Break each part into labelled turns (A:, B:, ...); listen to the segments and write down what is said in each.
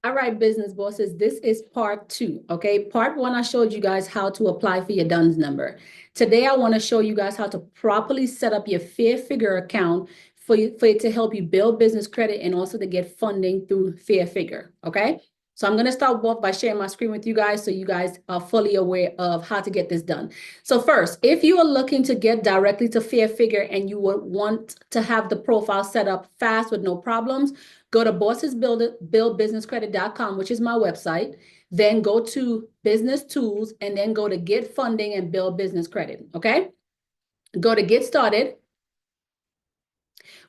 A: All right, business bosses, this is part two, okay? Part one, I showed you guys how to apply for your DUNS number. Today, I want to show you guys how to properly set up your Fair Figure account for it to help you build business credit and also to get funding through Fair Figure, okay? So I'm going to start off by sharing my screen with you guys so you guys are fully aware of how to get this done. So first, if you are looking to get directly to Fair Figure and you would want to have the profile set up fast with no problems, go to bossesbuildbusinesscredit.com, which is my website. Then go to business tools and then go to get funding and build business credit. Okay. Go to get started.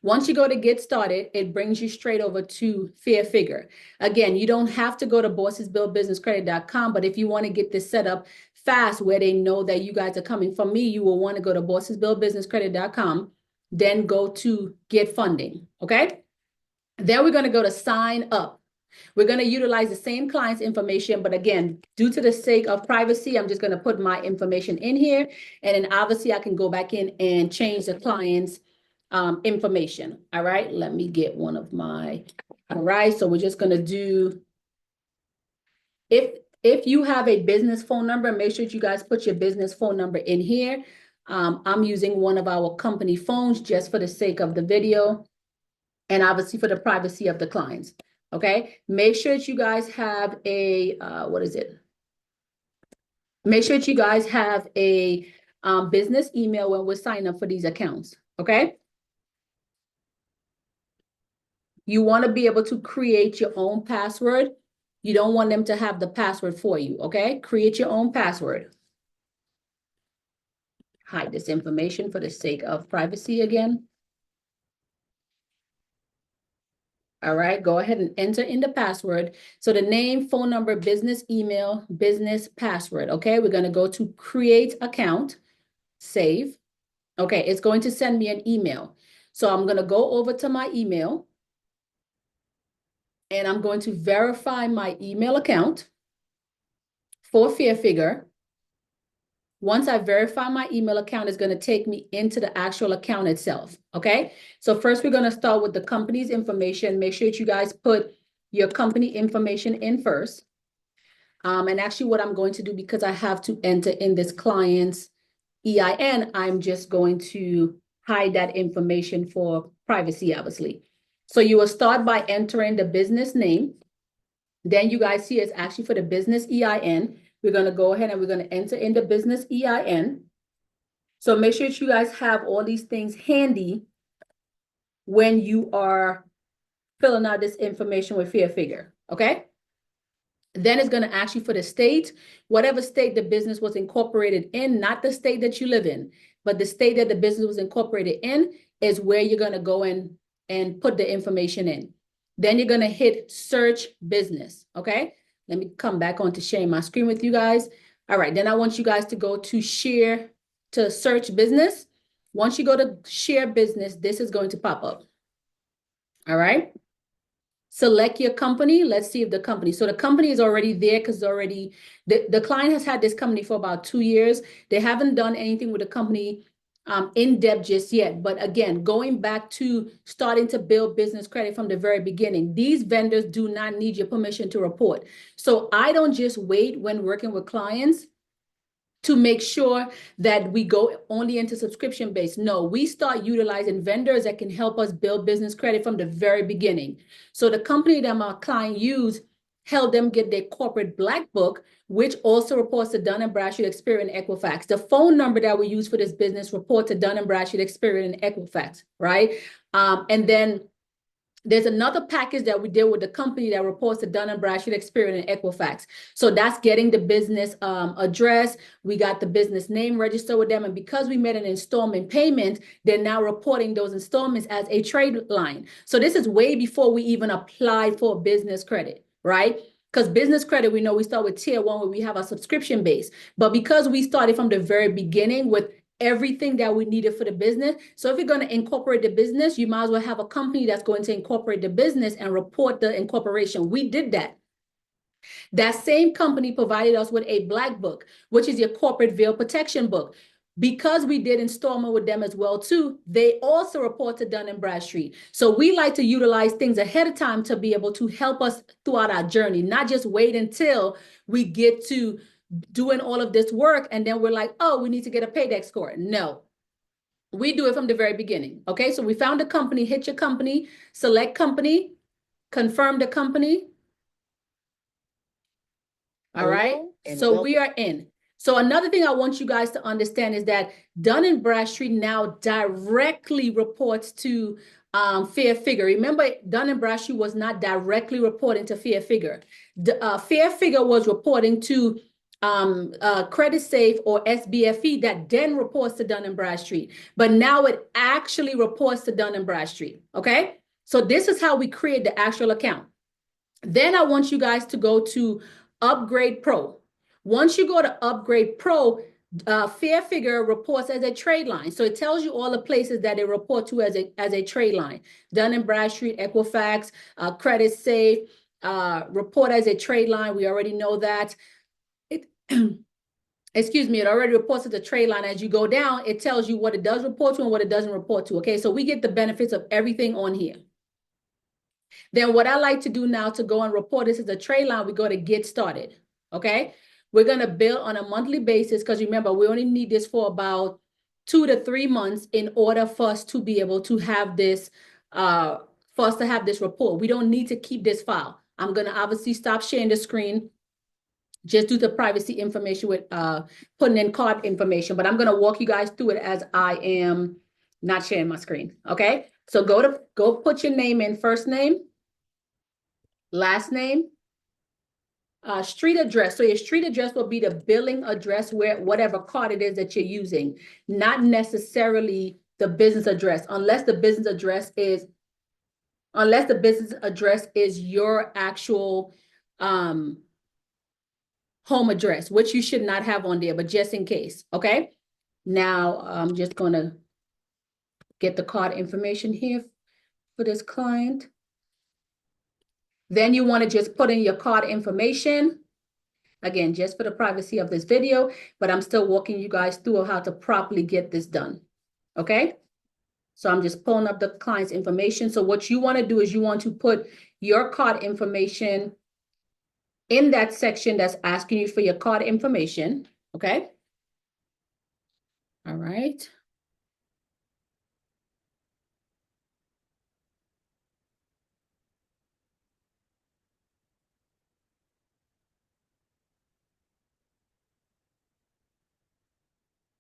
A: Once you go to get started, it brings you straight over to Fair Figure. Again, you don't have to go to bossesbuildbusinesscredit.com, but if you want to get this set up fast where they know that you guys are coming from me, you will want to go to bossesbuildbusinesscredit.com, then go to get funding. Okay. Then we're going to go to sign up. We're going to utilize the same client's information, but again, due to the sake of privacy, I'm just going to put my information in here. And then obviously I can go back in and change the client's information. All right, let me get one of my, all right, so we're just going to do, if you have a business phone number, make sure you guys put your business phone number in here. I'm using one of our company phones just for the sake of the video and obviously for the privacy of the clients. Okay, make sure that you guys have a, what is it? Make sure that you guys have a business email when we're signing up for these accounts. Okay. You want to be able to create your own password. You don't want them to have the password for you. Okay. Create your own password. Hide this information for the sake of privacy again. All right, go ahead and enter in the password. So the name, phone number, business email, business password. Okay, we're going to go to create account, save. Okay, it's going to send me an email. So I'm going to go over to my email and I'm going to verify my email account for Fair Figure. Once I verify my email account, it's going to take me into the actual account itself. Okay. So first, we're going to start with the company's information. Make sure that you guys put your company information in first. And actually what I'm going to do, because I have to enter in this client's EIN, I'm just going to hide that information for privacy, obviously. So you will start by entering the business name. Then you guys see it's actually for the business EIN. We're going to go ahead and we're going to enter in the business EIN. So make sure that you guys have all these things handy when you are filling out this information with Fair Figure. Okay. Then it's going to ask you for the state, whatever state the business was incorporated in, not the state that you live in, but the state that the business was incorporated in is where you're going to go in and put the information in. Then you're going to hit search business. Okay. Let me come back on to sharing my screen with you guys. All right. Then I want you guys to go to search business. Once you go to share business, this is going to pop up. All right. Select your company. Let's see if the company, so the company is already there because already the client has had this company for about 2 years. They haven't done anything with the company in depth just yet. But again, going back to starting to build business credit from the very beginning, these vendors do not need your permission to report. So I don't just wait when working with clients to make sure that we go only into subscription based. No, we start utilizing vendors that can help us build business credit from the very beginning. So the company that my client used helped them get their corporate black book, which also reports to Dun & Bradstreet, Experian, and Equifax. The phone number that we use for this business report to Dun & Bradstreet, Experian, and Equifax, right? And then there's another package that we did with the company that reports to Dun & Bradstreet, Experian, and Equifax. So that's getting the business address. We got the business name registered with them. And because we made an installment payment, they're now reporting those installments as a trade line. So this is way before we even applied for business credit, right? Because business credit, we know we start with tier 1 where we have a subscription base. But because we started from the very beginning with everything that we needed for the business. So if you're going to incorporate the business, you might as well have a company that's going to incorporate the business and report the incorporation. We did that. That same company provided us with a black book, which is your corporate veil protection book. because we did installment with them as well too, they also report to Dun & Bradstreet. So we like to utilize things ahead of time to be able to help us throughout our journey, not just wait until we get to doing all of this work and then we're like, oh, we need to get a paydex score. No, we do it from the very beginning. Okay, so we found a company, hit your company, select company, confirm the company. All right, so we are in. So another thing I want you guys to understand is that Dun & Bradstreet now directly reports to Fair Figure. Remember, Dun & Bradstreet was not directly reporting to Fair Figure. Fair Figure was reporting to Credit Safe or SBFE that then reports to Dun & Bradstreet. But now it actually reports to Dun & Bradstreet, okay? So this is how we create the actual account. Then I want you guys to go to Upgrade Pro. Once you go to Upgrade Pro, Fair Figure reports as a trade line. So it tells you all the places that they report to as a trade line. Dun & Bradstreet, Equifax, Credit Safe, report as a trade line. We already know that. Excuse me, it already reports to the trade line. As you go down, it tells you what it does report to and what it doesn't report to. Okay, so we get the benefits of everything on here. Then what I like to do now to go and report this as a trade line, we go to Get Started, okay? We're gonna bill on a monthly basis because remember, we only need this for about 2 to 3 months in order for us to be able to have this, for us to have this report. We don't need to keep this file. I'm gonna obviously stop sharing the screen just due to privacy information with putting in card information, but I'm gonna walk you guys through it as I am not sharing my screen, okay? So go put your name in, first name, last name, street address. So your street address will be the billing address where whatever card it is that you're using, not necessarily the business address, unless the business address is your actual home address, which you should not have on there, but just in case, okay? Now I'm just gonna get the card information here for this client. Then you want to just put in your card information. Again, just for the privacy of this video, but I'm still walking you guys through how to properly get this done, okay? So I'm just pulling up the client's information. So what you want to do is you want to put your card information in that section that's asking you for your card information, okay? All right.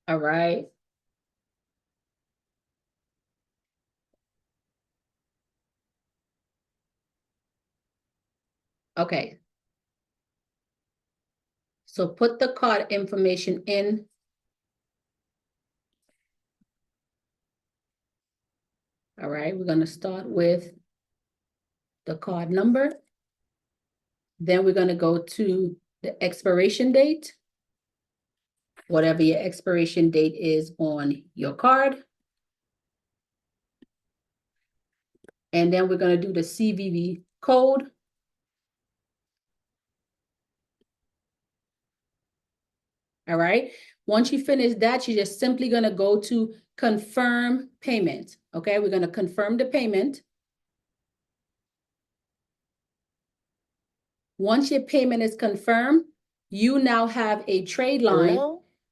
A: All right. Okay. So put the card information in. All right, we're gonna start with the card number. Then we're gonna go to the expiration date, whatever your expiration date is on your card. And then we're gonna do the CVV code. All right, once you finish that, you're just simply gonna go to confirm payment, okay? We're gonna confirm the payment. Once your payment is confirmed, you now have a trade line,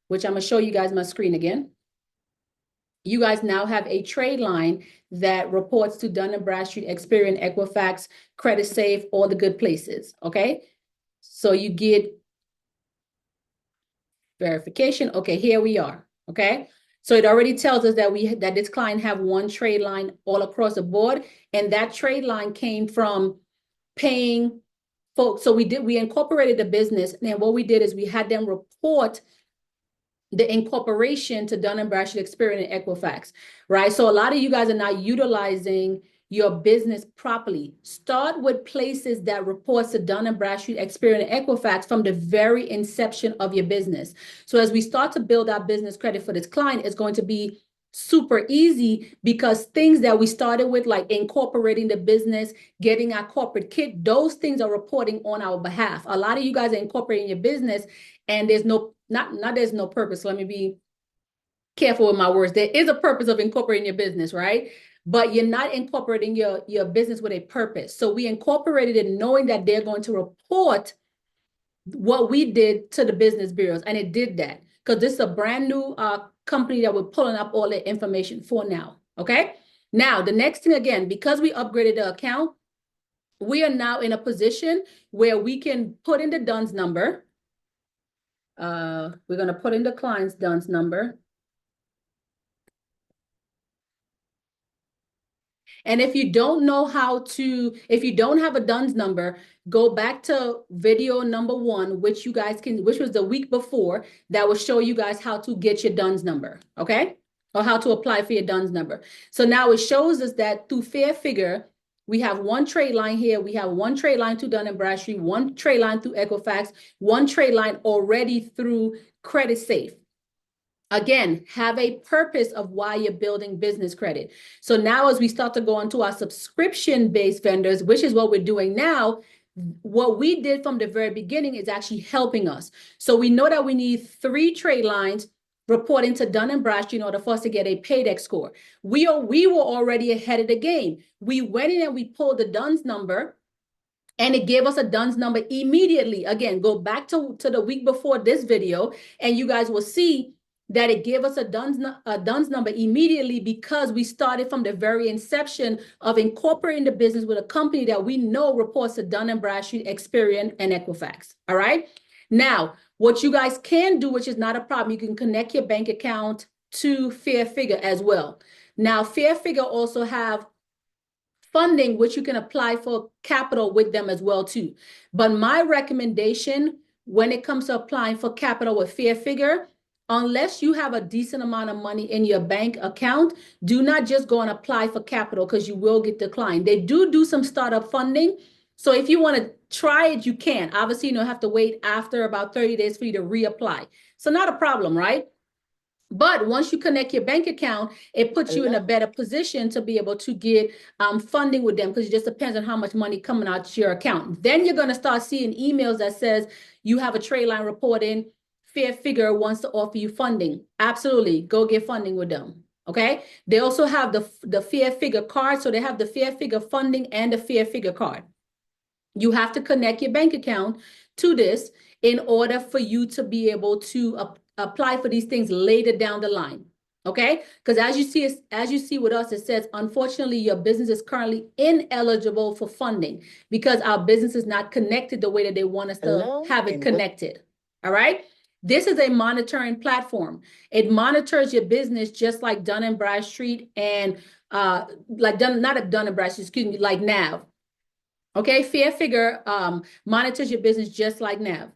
A: which I'm gonna show you guys my screen again. You guys now have a trade line that reports to Dun & Bradstreet, Experian, Equifax, Credit Safe, all the good places, okay? So you get verification. Okay, here we are, okay? So it already tells us that this client have one trade line all across the board, and that trade line came from paying folks. So we incorporated the business, and what we did is we had them report the incorporation to Dun & Bradstreet, Experian, and Equifax, right? So a lot of you guys are not utilizing your business properly. Start with places that reports to Dun & Bradstreet, Experian, and Equifax from the very inception of your business. So as we start to build our business credit for this client, it's going to be super easy because things that we started with, like incorporating the business, getting our corporate kit, those things are reporting on our behalf. A lot of you guys are incorporating your business and there's no, not there's no purpose. Let me be careful with my words. There is a purpose of incorporating your business, right? But you're not incorporating your business with a purpose. So we incorporated it knowing that they're going to report what we did to the business bureaus, and it did that because this is a brand new company that we're pulling up all the information for now. Okay. Now, the next thing again, because we upgraded the account, we are now in a position where we can put in the DUNS number. We're going to put in the client's DUNS number. And if you don't know if you don't have a DUNS number, go back to video number 1, which was the week before, that will show you guys how to get your DUNS number, okay? Or how to apply for your DUNS number. So now it shows us that through Fair Figure, we have one trade line here. We have one trade line through Dun & Bradstreet, one trade line through Equifax, one trade line already through Credit Safe. Again, have a purpose of why you're building business credit. So now as we start to go onto our subscription-based vendors, which is what we're doing now, what we did from the very beginning is actually helping us. So we know that we need 3 trade lines reporting to Dun & Bradstreet in order for us to get a Paydex score. We were already ahead of the game. We went in and we pulled the DUNS number, and it gave us a DUNS number immediately. Again, go back to the week before this video, and you guys will see that it gave us a DUNS number immediately because we started from the very inception of incorporating the business with a company that we know reports to Dun & Bradstreet, Experian, and Equifax. All right. Now, what you guys can do, which is not a problem, you can connect your bank account to Fair Figure as well. Now, Fair Figure also have funding, which you can apply for capital with them as well too. But my recommendation when it comes to applying for capital with Fair Figure, unless you have a decent amount of money in your bank account, do not just go and apply for capital because you will get declined. They do some startup funding. So if you want to try it, you can. Obviously, you don't have to wait after about 30 days for you to reapply. So not a problem, right? But once you connect your bank account, it puts you in a better position to be able to get funding with them because it just depends on how much money coming out to your account. Then you're going to start seeing emails that says you have a trade line reporting. Fair Figure wants to offer you funding. Absolutely. Go get funding with them. Okay. They also have the Fair Figure card. So they have the Fair Figure funding and the Fair Figure card. You have to connect your bank account to this in order for you to be able to apply for these things later down the line. Okay. Because as you see with us, it says, unfortunately, your business is currently ineligible for funding because our business is not connected the way that they want us to have it connected. All right. This is a monitoring platform. It monitors your business just like Dun & Bradstreet and like Dun & Bradstreet, excuse me, like NAV. Okay, Fair Figure monitors your business just like NAV.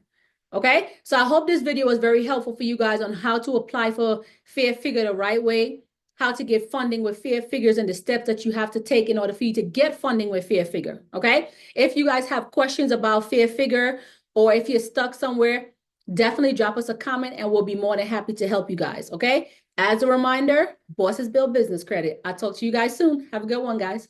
A: Okay, so I hope this video was very helpful for you guys on how to apply for Fair Figure the right way, how to get funding with Fair Figures, and the steps that you have to take in order for you to get funding with Fair Figure. Okay, if you guys have questions about Fair Figure or if you're stuck somewhere, definitely drop us a comment and we'll be more than happy to help you guys. Okay, as a reminder, Bosses Build Business Credit. I'll talk to you guys soon. Have a good one, guys.